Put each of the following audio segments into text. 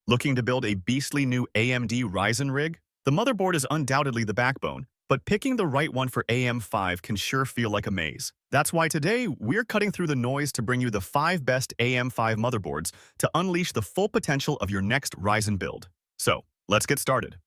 Looking to build a beastly new AMD Ryzen rig? The motherboard is undoubtedly the backbone, but picking the right one for AM5 can sure feel like a maze. That's why today, we're cutting through the noise to bring you the 5 best AM5 motherboards to unleash the full potential of your next Ryzen build. So, let's get started.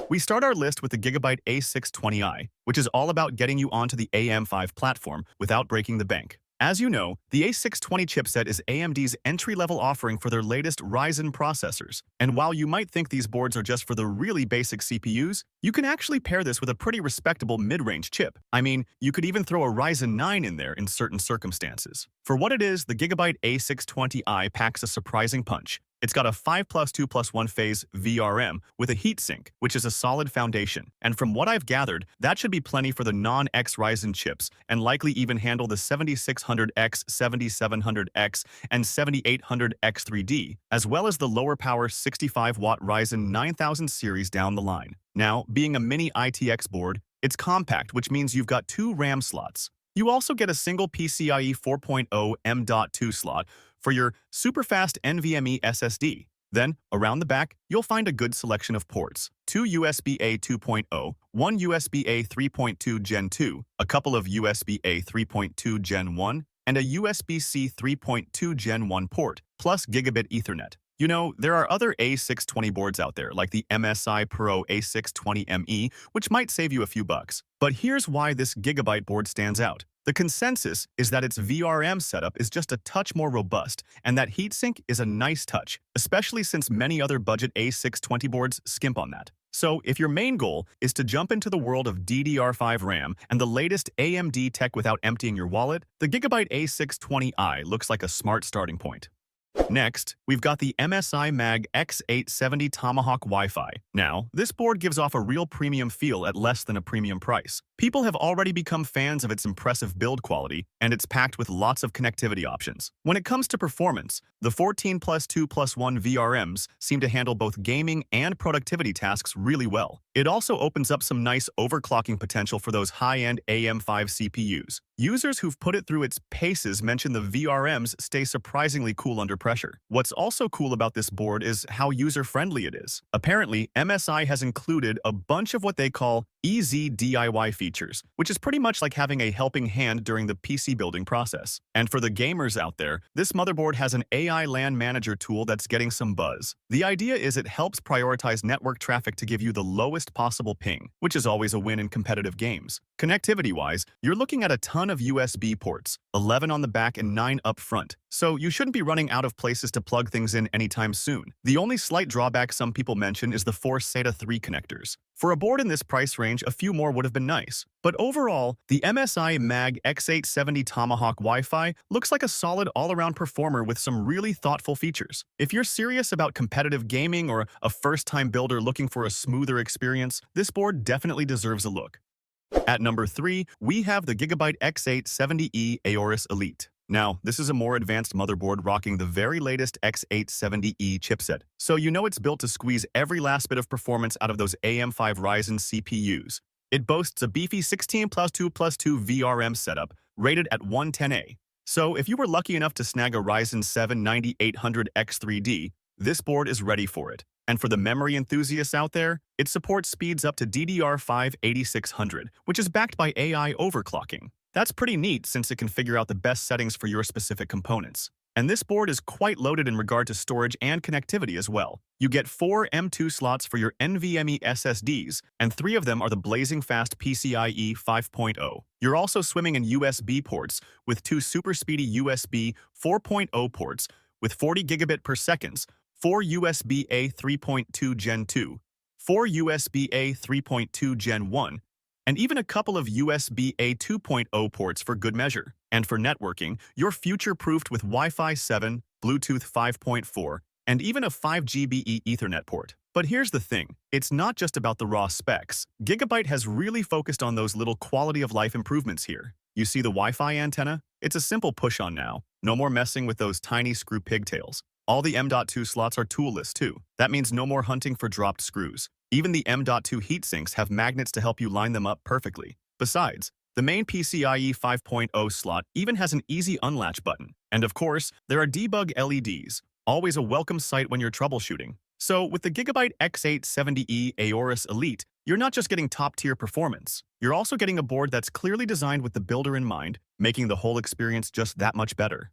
We start our list with the Gigabyte A620i, which is all about getting you onto the AM5 platform without breaking the bank. As you know, the A620 chipset is AMD's entry-level offering for their latest Ryzen processors. And while you might think these boards are just for the really basic CPUs, you can actually pair this with a pretty respectable mid-range chip. I mean, you could even throw a Ryzen 9 in there in certain circumstances. For what it is, the Gigabyte A620i packs a surprising punch. It's got a 5+2+1 phase VRM with a heatsink, which is a solid foundation. And from what I've gathered, that should be plenty for the non-X Ryzen chips and likely even handle the 7600X, 7700X, and 7800X3D, as well as the lower power 65-watt Ryzen 9000 series down the line. Now, being a mini ITX board, it's compact, which means you've got 2 RAM slots. You also get a single PCIe 4.0 M.2 slot for your super-fast NVMe SSD. Then, around the back, you'll find a good selection of ports. 2 USB-A 2.0, 1 USB-A 3.2 Gen 2, a couple of USB-A 3.2 Gen 1, and a USB-C 3.2 Gen 1 port, plus Gigabit Ethernet. You know, there are other A620 boards out there, like the MSI Pro A620ME, which might save you a few bucks. But here's why this Gigabyte board stands out. The consensus is that its VRM setup is just a touch more robust, and that heatsink is a nice touch, especially since many other budget A620 boards skimp on that. So, if your main goal is to jump into the world of DDR5 RAM and the latest AMD tech without emptying your wallet, the Gigabyte A620i looks like a smart starting point. Next, we've got the MSI Mag X870 Tomahawk Wi-Fi. Now, this board gives off a real premium feel at less than a premium price. People have already become fans of its impressive build quality, and it's packed with lots of connectivity options. When it comes to performance, the 14+2+1 VRMs seem to handle both gaming and productivity tasks really well. It also opens up some nice overclocking potential for those high-end AM5 CPUs. Users who've put it through its paces mention the VRMs stay surprisingly cool under pressure. What's also cool about this board is how user-friendly it is. Apparently, MSI has included a bunch of what they call easy DIY features, which is pretty much like having a helping hand during the PC building process. And for the gamers out there, this motherboard has an AI LAN manager tool that's getting some buzz. The idea is it helps prioritize network traffic to give you the lowest possible ping, which is always a win in competitive games. Connectivity-wise, you're looking at a ton of USB ports, 11 on the back and 9 up front, so you shouldn't be running out of places to plug things in anytime soon. The only slight drawback some people mention is the 4 SATA 3 connectors. For a board in this price range, a few more would have been nice. But overall, the MSI Mag X870 Tomahawk Wi-Fi looks like a solid all-around performer with some really thoughtful features. If you're serious about competitive gaming or a first-time builder looking for a smoother experience, this board definitely deserves a look. At number 3, we have the Gigabyte X870E Aorus Elite. Now, this is a more advanced motherboard rocking the very latest X870E chipset, so you know it's built to squeeze every last bit of performance out of those AM5 Ryzen CPUs. It boasts a beefy 16+2+2 VRM setup, rated at 110A. So if you were lucky enough to snag a Ryzen 7 9800X3D, this board is ready for it. And for the memory enthusiasts out there, it supports speeds up to DDR5 8600, which is backed by AI overclocking. That's pretty neat since it can figure out the best settings for your specific components. And this board is quite loaded in regard to storage and connectivity as well. You get 4 M.2 slots for your NVMe SSDs, and 3 of them are the blazing fast PCIe 5.0. You're also swimming in USB ports with 2 super speedy USB 4.0 ports with 40 gigabit per second, 4 USB-A 3.2 Gen 2, 4 USB-A 3.2 Gen 1, and even a couple of USB-A 2.0 ports for good measure. And for networking, you're future-proofed with Wi-Fi 7, Bluetooth 5.4, and even a 5GBE Ethernet port. But here's the thing, it's not just about the raw specs. Gigabyte has really focused on those little quality-of-life improvements here. You see the Wi-Fi antenna? It's a simple push-on now. No more messing with those tiny screw pigtails. All the M.2 slots are toolless too. That means no more hunting for dropped screws. Even the M.2 heatsinks have magnets to help you line them up perfectly. Besides, the main PCIe 5.0 slot even has an easy unlatch button. And of course, there are debug LEDs. always a welcome sight when you're troubleshooting. So with the Gigabyte X870E Aorus Elite, you're not just getting top-tier performance. You're also getting a board that's clearly designed with the builder in mind, making the whole experience just that much better.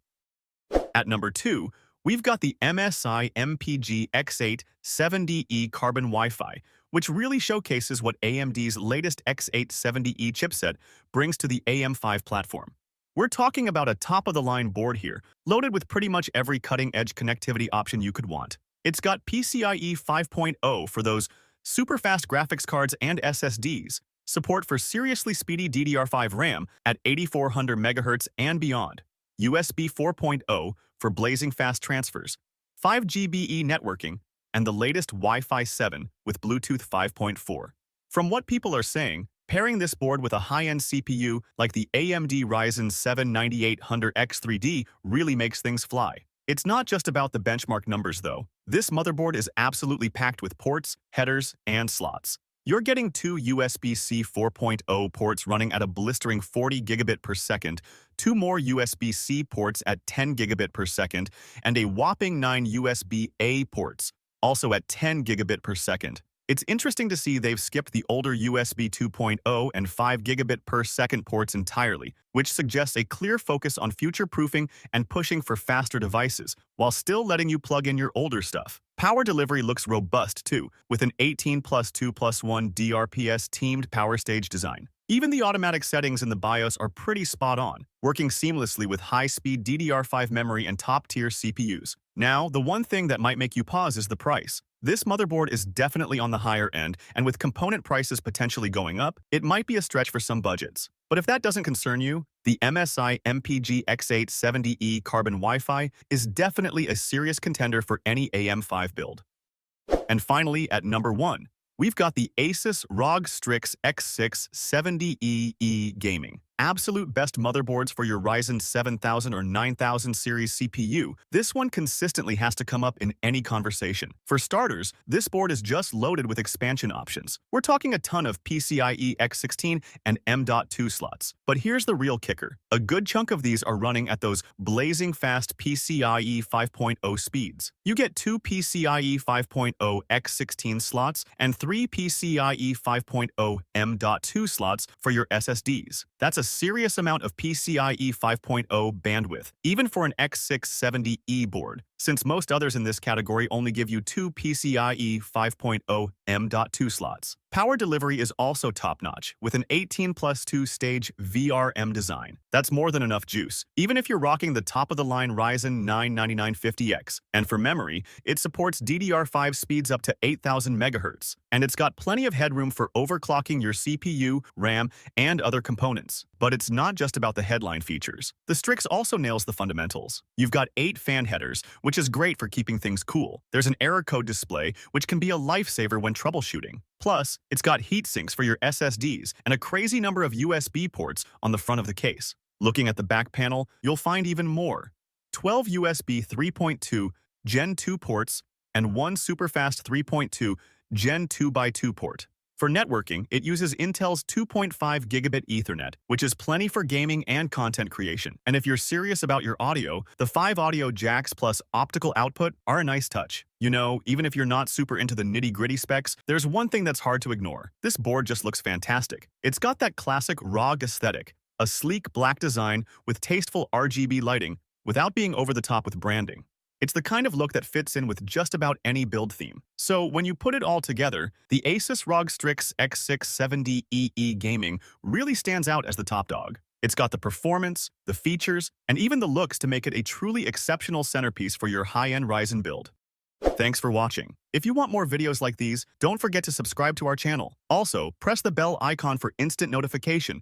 At number 2, we've got the MSI MPG X870E Carbon Wi-Fi, which really showcases what AMD's latest X870E chipset brings to the AM5 platform. We're talking about a top-of-the-line board here, loaded with pretty much every cutting-edge connectivity option you could want. It's got PCIe 5.0 for those super-fast graphics cards and SSDs, support for seriously speedy DDR5 RAM at 8400 MHz and beyond, USB 4.0 for blazing fast transfers, 5GBE networking, and the latest Wi-Fi 7 with Bluetooth 5.4. From what people are saying, pairing this board with a high-end CPU like the AMD Ryzen 7 9800X3D really makes things fly. It's not just about the benchmark numbers, though. This motherboard is absolutely packed with ports, headers, and slots. You're getting two USB-C 4.0 ports running at a blistering 40 gigabit per second, two more USB-C ports at 10 gigabit per second, and a whopping 9 USB-A ports, also at 10 gigabit per second. It's interesting to see they've skipped the older USB 2.0 and 5 gigabit per second ports entirely, which suggests a clear focus on future-proofing and pushing for faster devices, while still letting you plug in your older stuff. Power delivery looks robust too, with an 18+2+1 DRPS teamed power stage design. Even the automatic settings in the BIOS are pretty spot on, working seamlessly with high-speed DDR5 memory and top-tier CPUs. Now, the one thing that might make you pause is the price. This motherboard is definitely on the higher end, and with component prices potentially going up, it might be a stretch for some budgets. But if that doesn't concern you, the MSI MPG X870E Carbon Wi-Fi is definitely a serious contender for any AM5 build. And finally, at number 1, we've got the Asus ROG Strix X670E Gaming. Absolute best motherboards for your Ryzen 7000 or 9000 series CPU. This one consistently has to come up in any conversation. For starters, this board is just loaded with expansion options. We're talking a ton of PCIe X16 and M.2 slots. But here's the real kicker. A good chunk of these are running at those blazing fast PCIe 5.0 speeds. You get two PCIe 5.0 X16 slots and three PCIe 5.0 M.2 slots for your SSDs. That's a serious amount of PCIe 5.0 bandwidth, even for an X670E board, since most others in this category only give you two PCIe 5.0 M.2 slots. Power delivery is also top-notch, with an 18+2 stage VRM design. That's more than enough juice, even if you're rocking the top-of-the-line Ryzen 9 9950X. And for memory, it supports DDR5 speeds up to 8000 MHz, and it's got plenty of headroom for overclocking your CPU, RAM, and other components. But it's not just about the headline features. The Strix also nails the fundamentals. You've got 8 fan headers, which is great for keeping things cool. There's an error code display, which can be a lifesaver when troubleshooting. Plus, it's got heat sinks for your SSDs and a crazy number of USB ports on the front of the case. Looking at the back panel, you'll find even more. 12 USB 3.2 Gen 2 ports and one superfast 3.2 Gen 2x2 port. For networking, it uses Intel's 2.5 gigabit Ethernet, which is plenty for gaming and content creation. And if you're serious about your audio, the 5 audio jacks plus optical output are a nice touch. You know, even if you're not super into the nitty-gritty specs, there's one thing that's hard to ignore. This board just looks fantastic. It's got that classic ROG aesthetic, a sleek black design with tasteful RGB lighting without being over the top with branding. It's the kind of look that fits in with just about any build theme. So when you put it all together, the Asus ROG Strix X670E Gaming really stands out as the top dog. It's got the performance, the features, and even the looks to make it a truly exceptional centerpiece for your high-end Ryzen build. Thanks for watching. If you want more videos like these, don't forget to subscribe to our channel. Also, press the bell icon for instant notification